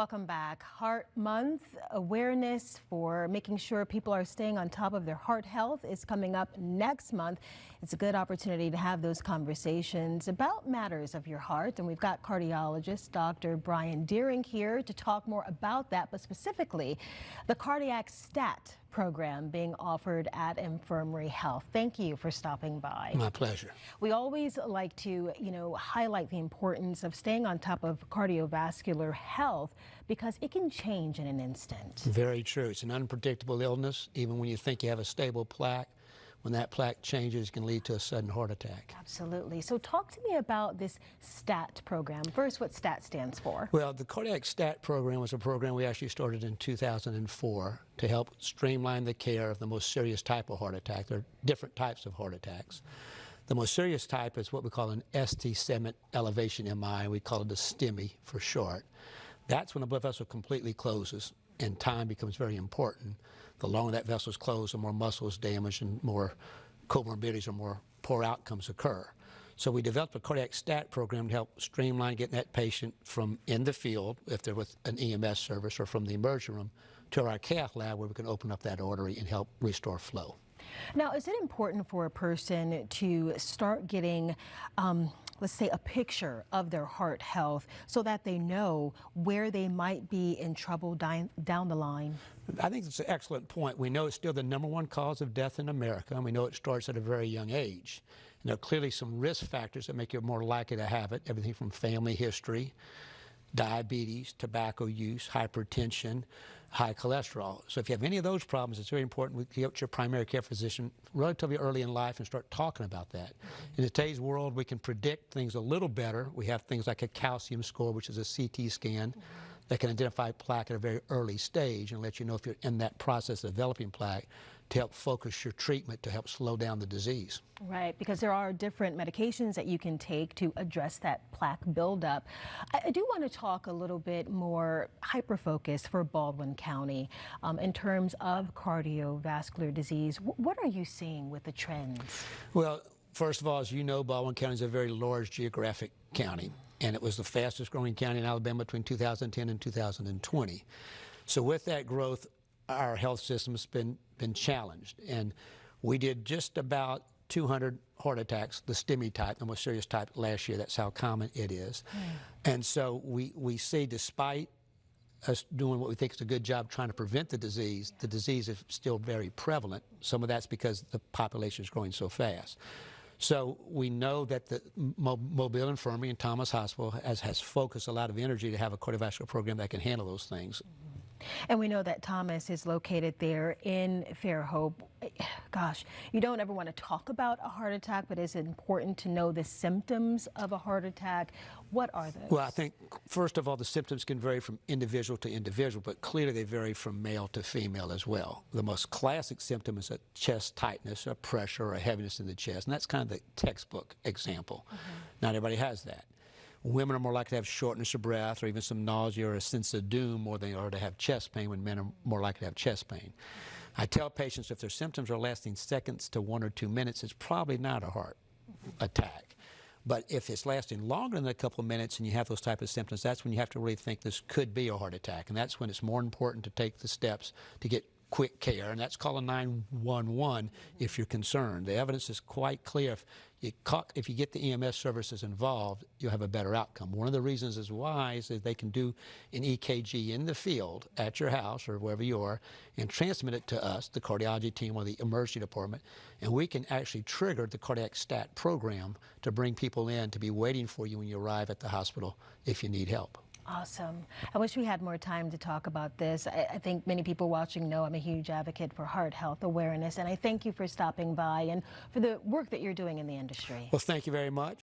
Welcome back. Heart Month awareness for making sure people are staying on top of their heart health is coming up next month. It's a good opportunity to have those conversations about matters of your heart. And we've got cardiologist Dr. Brian Deering here to talk more about that, but specifically the cardiac stat program being offered at Infirmary Health. Thank you for stopping by. My pleasure. We always like to, highlight the importance of staying on top of cardiovascular health because it can change in an instant. Very true. It's an unpredictable illness. Even when you think you have a stable plaque, when that plaque changes, it can lead to a sudden heart attack. Absolutely. So talk to me about this STAT program. First, what STAT stands for? Well, the cardiac stat program was a program we actually started in 2004 to help streamline the care of the most serious type of heart attack. There are different types of heart attacks. The most serious type is what we call an ST segment elevation MI. We call it a STEMI for short. That's when the blood vessel completely closes and time becomes very important. The longer that vessel is closed, the more muscle is damaged and more comorbidities or more poor outcomes occur. So we developed a cardiac stat program to help streamline getting that patient from in the field, if they're with an EMS service, or from the emergency room to our cath lab where we can open up that artery and help restore flow. Now, is it important for a person to start getting let's say, a picture of their heart health so that they know where they might be in trouble down the line? I think it's an excellent point. We know it's still the #1 cause of death in America, and we know it starts at a very young age. And there are clearly some risk factors that make you more likely to have it, everything from family history, diabetes, tobacco use, hypertension, high cholesterol. So if you have any of those problems, it's very important to get your primary care physician relatively early in life and start talking about that. In today's world, we can predict things a little better. We have things like a calcium score, which is a CT scan that can identify plaque at a very early stage and let you know if you're in that process of developing plaque, to help focus your treatment to help slow down the disease. Right, because there are different medications that you can take to address that plaque buildup. I do want to talk a little bit more hyper-focused for Baldwin County in terms of cardiovascular disease. What are you seeing with the trends? Well, first of all, as you know, Baldwin County is a very large geographic county, and it was the fastest growing county in Alabama between 2010 and 2020. So with that growth, our health system has been challenged, and we did just about 200 heart attacks, the STEMI type, the most serious type, last year. That's how common it is. And so we see, despite us doing what we think is a good job trying to prevent the disease is still very prevalent. Some of that's because the population is growing so fast. So we know that the Mobile Infirmary and Thomas Hospital has focused a lot of energy to have a cardiovascular program that can handle those things. And we know that Thomas is located there in Fairhope. Gosh, you don't ever want to talk about a heart attack, but it's important to know the symptoms of a heart attack. What are those? Well, I think, first of all, the symptoms can vary from individual to individual, but clearly they vary from male to female as well. The most classic symptom is a chest tightness, a pressure, or a heaviness in the chest, and that's kind of the textbook example. Not everybody has that. Women are more likely to have shortness of breath or even some nausea or a sense of doom more than they are to have chest pain, when men are more likely to have chest pain. I tell patients if their symptoms are lasting seconds to 1 or 2 minutes, it's probably not a heart attack. But if it's lasting longer than a couple of minutes and you have those type of symptoms, that's when you have to really think this could be a heart attack. And that's when it's more important to take the steps to get quick care, and that's calling 911 if you're concerned. The evidence is quite clear. If you get the EMS services involved, you'll have a better outcome. One of the reasons is why is that they can do an EKG in the field at your house or wherever you are and transmit it to us, the cardiology team or the emergency department, and we can actually trigger the cardiac stat program to bring people in to be waiting for you when you arrive at the hospital if you need help. Awesome. I wish we had more time to talk about this. I think many people watching know I'm a huge advocate for heart health awareness, and I thank you for stopping by and for the work that you're doing in the industry. Well, thank you very much.